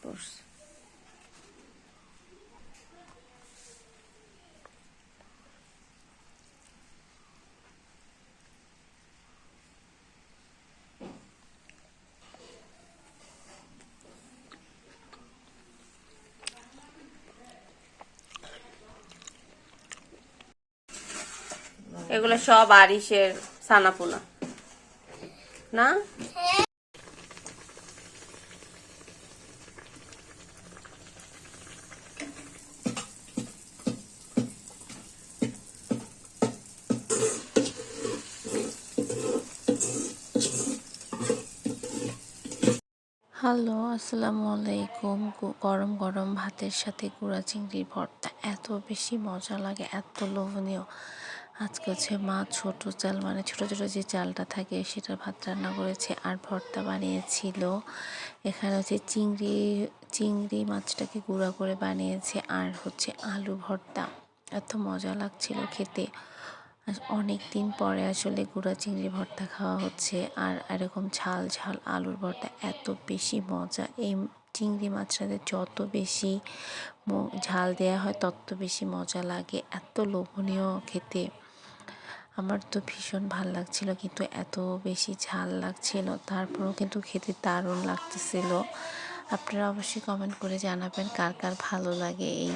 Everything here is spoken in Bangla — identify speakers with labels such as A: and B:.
A: করছে। এগুলো সব আরিশের ছানাপোনা না? হ্যালো, আসসালামু আলাইকুম। গরম গরম ভাতের সাথে গুঁড়া চিংড়ির ভর্তা এত বেশি মজা লাগে, এত লোভনীয়। আজকে হচ্ছে মা ছোট চাল, মানে ছোট ছোট যে চালটা থাকে সেটার ভাত রান্না করেছে আর ভর্তা বানিয়েছিল। এখানে হচ্ছে চিংড়ি মাছটাকে গুঁড়া করে বানিয়েছে আর হচ্ছে আলু ভর্তা। এত মজা লাগছিল খেতে। অনেক দিন পরে আসলে গুঁড়া চিংড়ি ভর্তা খাওয়া হচ্ছে, আর এরকম ঝাল ঝাল আলুর ভর্তা এত বেশি মজা। এই চিংড়ি মাছটাতে যত বেশি ঝাল দেওয়া হয় তত বেশি মজা লাগে, এত লোভনীয় খেতে। আমার তো ভীষণ ভাল লাগছিল, কিন্তু এত বেশি ঝাল লাগছিল, তারপরেও কিন্তু খেতে দারুণ লাগতেছিল। আপনারা অবশ্যই কমেন্ট করে জানাবেন কার কার ভালো লাগে এই